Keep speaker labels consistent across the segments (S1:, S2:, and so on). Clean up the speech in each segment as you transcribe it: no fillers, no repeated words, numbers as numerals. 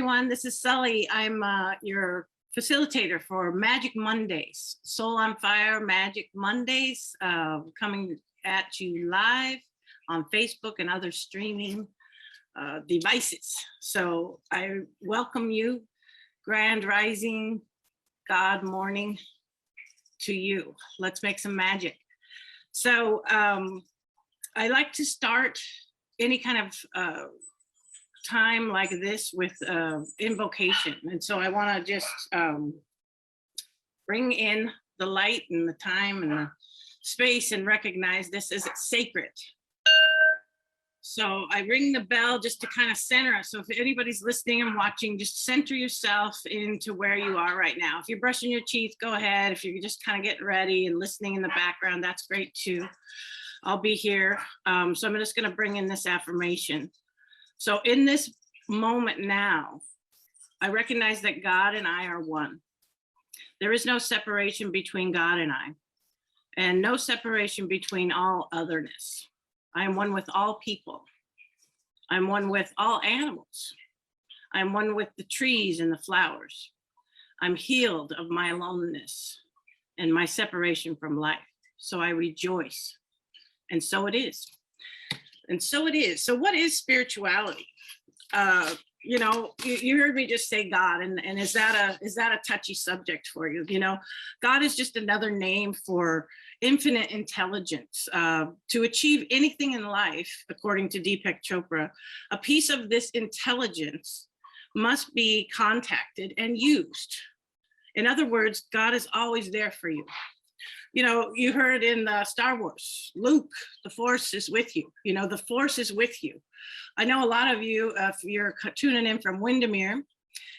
S1: everyone. This is Sully. I'm your facilitator for Magic Mondays, Soul on Fire Magic Mondays, coming at you live on Facebook and other streaming devices. So I welcome you, Grand Rising, God morning to you. Let's make some magic. So I like to start any kind of time like this with invocation. And so I want to just bring in the light and the time and the space and recognize this as sacred. So I ring the bell just to kind of center us. So if anybody's listening and watching, just center yourself into where you are right now. If you're brushing your teeth, go ahead. If you're just kind of getting ready and listening in the background, that's great too. I'll be here. So I'm just going to bring in this affirmation. So in this moment now, I recognize that God and I are one. There is no separation between God and I, and no separation between all otherness. I am one with all people. I'm one with all animals. I'm one with the trees and the flowers. I'm healed of my aloneness and my separation from life. So I rejoice. And so it is. And so it is. So what is spirituality? You know, you heard me just say God, and is that a touchy subject for you? You know, God is just another name for infinite intelligence. To achieve anything in life, according to Deepak Chopra, a piece of this intelligence must be contacted and used. In other words, God is always there for you. You know, you heard in Star Wars, Luke, the Force is with you. You know, the Force is with you. I know a lot of you, if you're tuning in from Windermere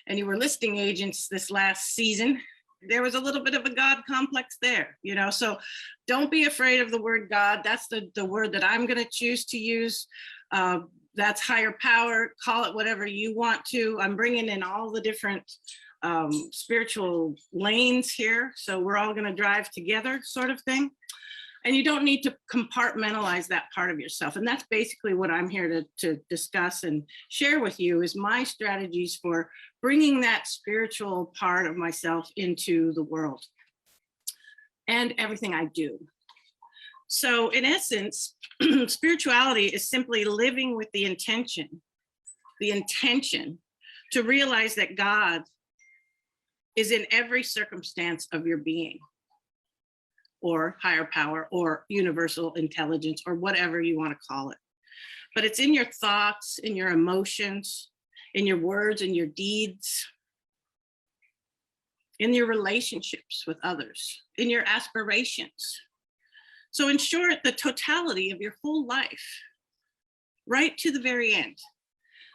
S1: and you were listing agents this last season, there was a little bit of a God complex there, you know, so don't be afraid of the word God. That's the word that I'm going to choose to use. That's higher power. Call it whatever you want to. I'm bringing in all the different spiritual lanes here. So we're all going to drive together sort of thing. And you don't need to compartmentalize that part of yourself. And that's basically what I'm here to discuss and share with you is my strategies for bringing that spiritual part of myself into the world and everything I do. So in essence, spirituality is simply living with the intention to realize that God is in every circumstance of your being, or higher power, or universal intelligence, or whatever you want to call it. But it's in your thoughts, in your emotions, in your words, in your deeds, in your relationships with others, in your aspirations. So in short, the totality of your whole life, right to the very end.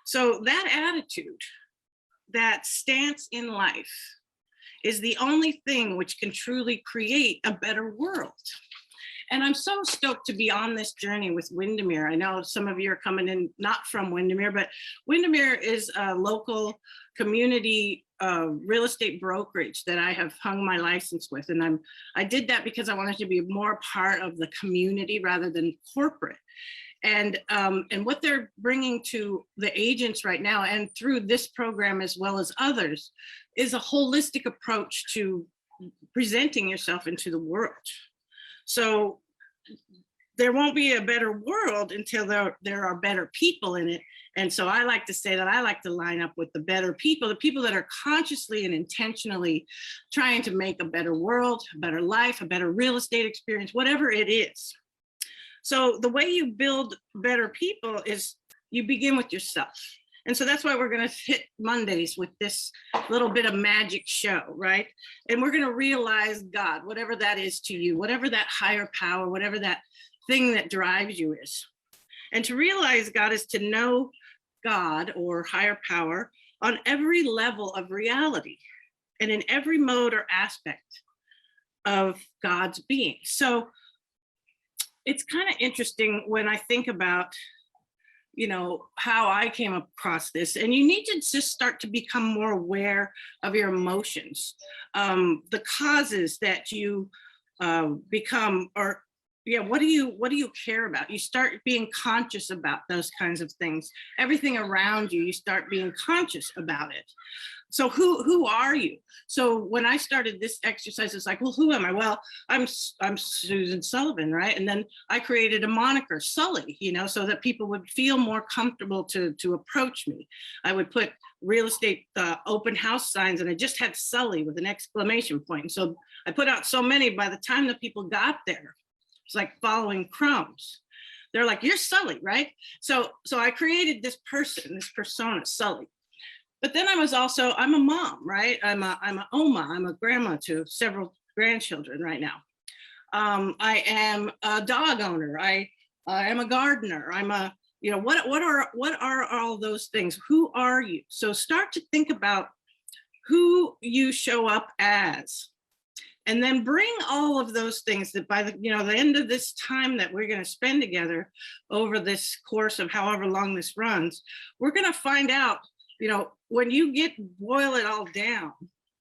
S1: So that attitude, that stance in life, is the only thing which can truly create a better world. And I'm so stoked to be on this journey with Windermere. I know some of you are coming in not from Windermere, but Windermere is a local community real estate brokerage that I have hung my license with. And I did that because I wanted to be more part of the community rather than corporate. And what they're bringing to the agents right now, and through this program as well as others, is a holistic approach to presenting yourself into the world. So there won't be a better world until there are better people in it. And so I like to say that I like to line up with the better people, the people that are consciously and intentionally trying to make a better world, a better life, a better real estate experience, whatever it is. So the way you build better people is you begin with yourself. And so that's why we're going to hit Mondays with this little bit of magic show, right? And we're going to realize God, whatever that is to you, whatever that higher power, whatever that thing that drives you is. And to realize God is to know God or higher power on every level of reality and in every mode or aspect of God's being. So it's kind of interesting when I think about, you know, how I came across this, and you need to just start to become more aware of your emotions, the causes that you become or yeah, what do you care about? You start being conscious about those kinds of things. Everything around you, you start being conscious about it. So who are you? So when I started this exercise, it's like, well, who am I? Well, I'm Susan Sullivan, right? And then I created a moniker, Sully, so that people would feel more comfortable to approach me. I would put real estate open house signs, and I just had Sully with an exclamation point. And so I put out so many, by the time the people got there, it's like following crumbs. They're like, you're Sully, right? So I created this persona, Sully. But then I'm a mom, right? I'm a Oma, I'm a grandma to several grandchildren right now. I am a dog owner. I am a gardener. I'm a, what are all those things? Who are you? So start to think about who you show up as. And then bring all of those things that by the end of this time that we're going to spend together over this course of however long this runs, we're going to find out, when you boil it all down,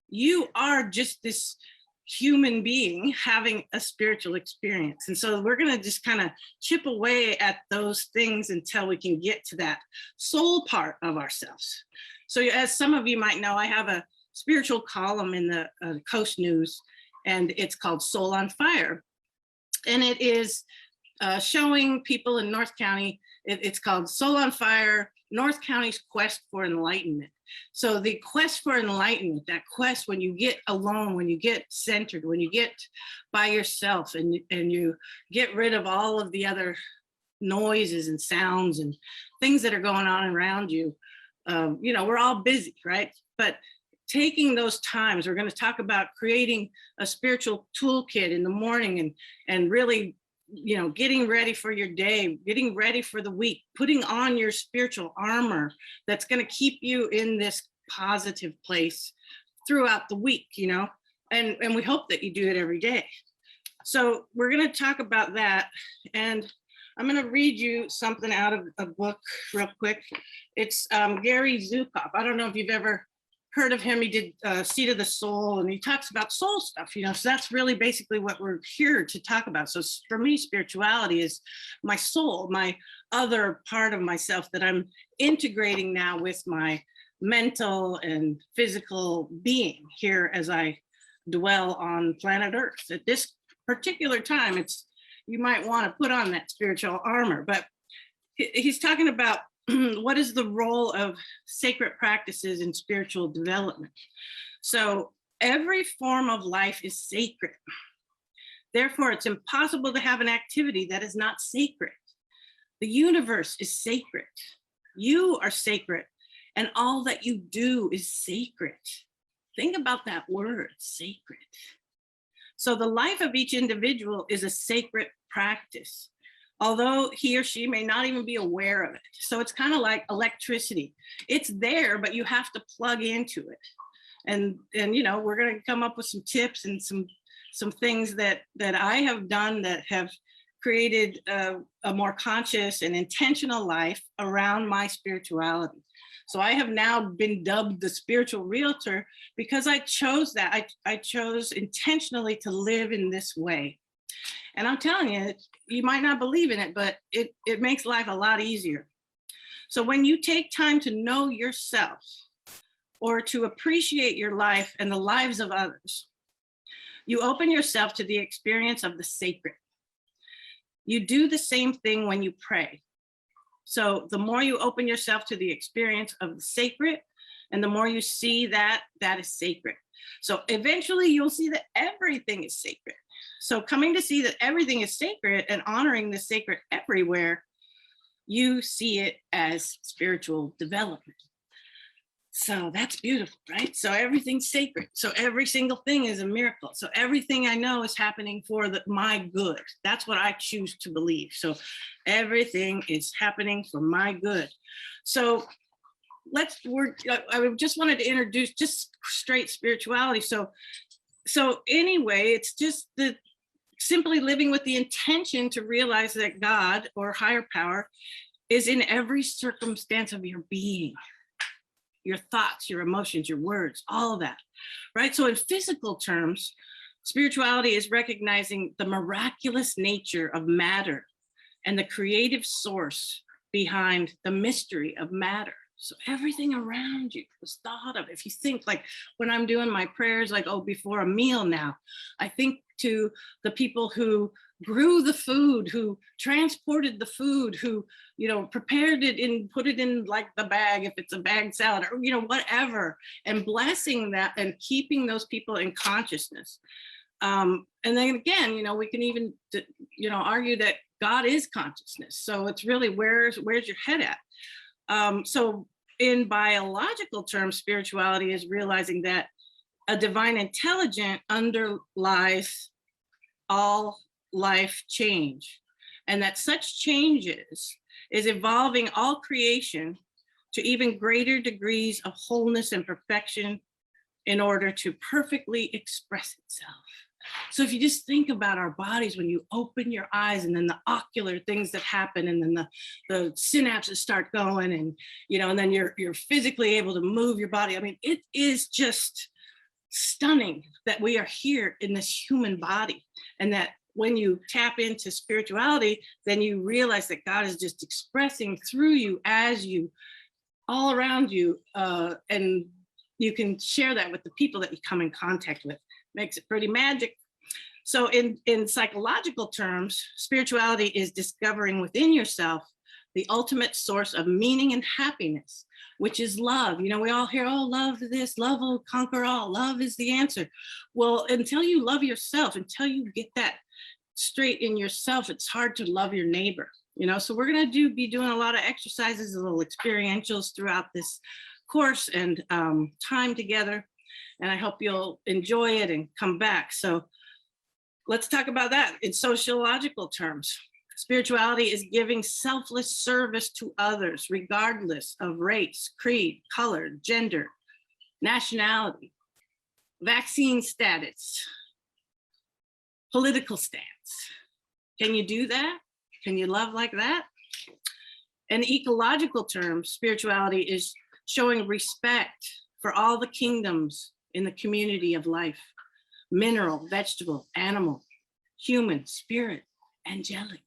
S1: you are just this human being having a spiritual experience. And so we're going to just kind of chip away at those things until we can get to that soul part of ourselves. So as some of you might know, I have a spiritual column in the Coast News, and it's called Soul on Fire. And it is showing people in North County, it's called Soul on Fire, North County's Quest for Enlightenment. So the quest for enlightenment, that quest when you get alone, when you get centered, when you get by yourself and you get rid of all of the other noises and sounds and things that are going on around you. We're all busy, right? But taking those times, we're going to talk about creating a spiritual toolkit in the morning and really, getting ready for your day, getting ready for the week, putting on your spiritual armor that's going to keep you in this positive place throughout the week, and we hope that you do it every day. So we're going to talk about that. And I'm going to read you something out of a book real quick. It's Gary Zukav. I don't know if you've ever heard of him. He did Seat of the Soul, and he talks about soul stuff, so that's really basically what we're here to talk about. So for me, spirituality is my soul, my other part of myself that I'm integrating now with my mental and physical being here as I dwell on planet Earth. At this particular time, you might want to put on that spiritual armor, but he's talking about what is the role of sacred practices in spiritual development? So every form of life is sacred. Therefore, it's impossible to have an activity that is not sacred. The universe is sacred. You are sacred, and all that you do is sacred. Think about that word, sacred. So the life of each individual is a sacred practice, although he or she may not even be aware of it. So it's kind of like electricity. It's there, but you have to plug into it. And we're going to come up with some tips and some things that I have done that have created a more conscious and intentional life around my spirituality. So I have now been dubbed the spiritual realtor because I chose that. I chose intentionally to live in this way. And I'm telling you, you might not believe in it, but it makes life a lot easier. So when you take time to know yourself or to appreciate your life and the lives of others, you open yourself to the experience of the sacred. You do the same thing when you pray. So the more you open yourself to the experience of the sacred, and the more you see that is sacred. So eventually you'll see that everything is sacred. So coming to see that everything is sacred and honoring the sacred everywhere, you see it as spiritual development. So that's beautiful, right? So everything's sacred. So every single thing is a miracle. So everything I know is happening for my good. That's what I choose to believe. So everything is happening for my good. So I just wanted to introduce just straight spirituality. So anyway, it's just simply living with the intention to realize that God or higher power is in every circumstance of your being. Your thoughts, your emotions, your words, all of that, right? So in physical terms, Spirituality is recognizing the miraculous nature of matter and the creative source behind the mystery of matter. So everything around you was thought of. If you think, like when I'm doing my prayers, like, oh, before a meal now, I think to the people who grew the food, who transported the food, who, prepared it and put it in like the bag, if it's a bagged salad, or, whatever, and blessing that and keeping those people in consciousness. And then again, we can even, argue that God is consciousness. So it's really, where's your head at? So in biological terms, spirituality is realizing that a divine intelligence underlies all life change, and that such changes is evolving all creation to even greater degrees of wholeness and perfection in order to perfectly express itself. So if you just think about our bodies, when you open your eyes, and then the ocular things that happen, and then the synapses start going, and and then you're physically able to move your body. I mean, it is just stunning that we are here in this human body, and that when you tap into spirituality, then you realize that God is just expressing through you, as you, all around you, and you can share that with the people that you come in contact with. Makes it pretty magic. So in psychological terms, spirituality is discovering within yourself the ultimate source of meaning and happiness, which is love. We all hear, oh, love this, love will conquer all, love is the answer. Well, until you love yourself, until you get that straight in yourself, it's hard to love your neighbor. So we're going to be doing a lot of exercises, little experientials throughout this course and time together. And I hope you'll enjoy it and come back. So let's talk about that in sociological terms. Spirituality is giving selfless service to others, regardless of race, creed, color, gender, nationality, vaccine status, political stance. Can you do that? Can you love like that? In ecological terms, spirituality is showing respect for all the kingdoms in the community of life: mineral, vegetable, animal, human, spirit, angelic.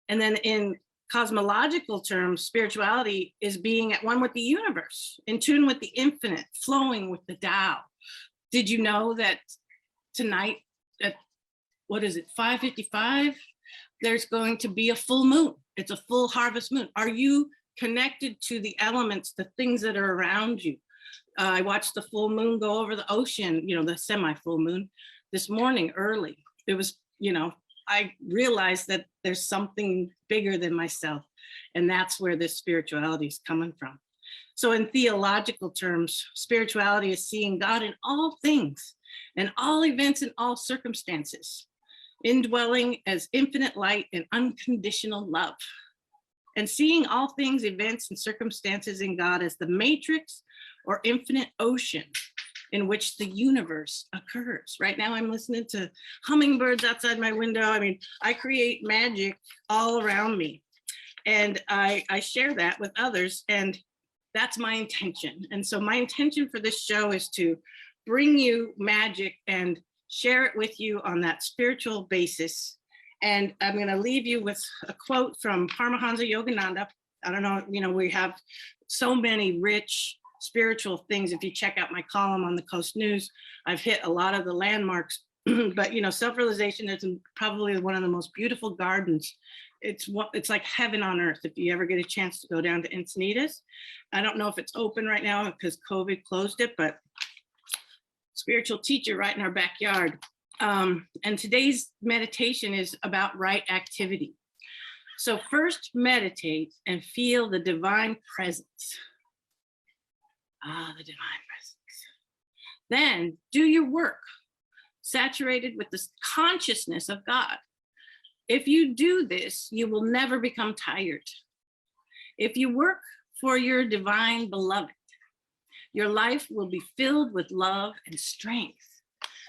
S1: And then in cosmological terms, spirituality is being at one with the universe, in tune with the infinite, flowing with the Tao. Did you know that tonight at, 5:55, there's going to be a full moon? It's a full harvest moon. Are you connected to the elements, the things that are around you? I watched the full moon go over the ocean, the semi-full moon this morning early. It was, I realized that there's something bigger than myself. And that's where this spirituality is coming from. So in theological terms, spirituality is seeing God in all things and all events and all circumstances, indwelling as infinite light and unconditional love, and seeing all things, events, and circumstances in God as the matrix or infinite ocean in which the universe occurs. Right now, I'm listening to hummingbirds outside my window. I mean, I create magic all around me, and I share that with others, and that's my intention. And so my intention for this show is to bring you magic and share it with you on that spiritual basis. And I'm going to leave you with a quote from Paramahansa Yogananda. I don't know, we have so many rich spiritual things. If you check out my column on the Coast News, I've hit a lot of the landmarks, but self-realization is probably one of the most beautiful gardens. It's like heaven on earth. If you ever get a chance to go down to Encinitas, I don't know if it's open right now because COVID closed it, but spiritual teacher right in our backyard. And today's meditation is about right activity. So first meditate and feel the divine presence. The divine presence. Then do your work, saturated with the consciousness of God. If you do this, you will never become tired. If you work for your divine beloved, your life will be filled with love and strength.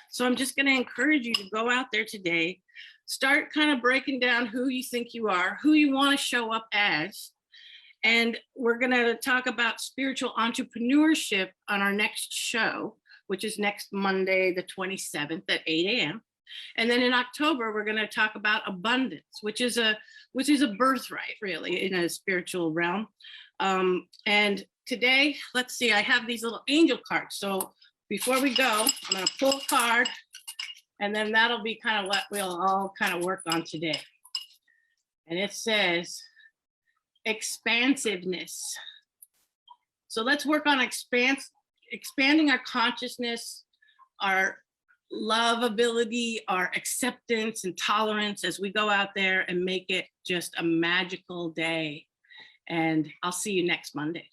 S1: So I'm just going to encourage you to go out there today, start kind of breaking down who you think you are, who you want to show up as. And we're going to talk about spiritual entrepreneurship on our next show. which is next Monday, the 27th at 8 a.m. And then in October, we're going to talk about abundance, which is a birthright, really, in a spiritual realm. And today, let's see, I have these little angel cards. So before we go, I'm going to pull a card, and then that'll be kind of what we'll all kind of work on today. And it says expansiveness. So let's work on expanding our consciousness, our lovability, our acceptance and tolerance as we go out there and make it just a magical day. And I'll see you next Monday.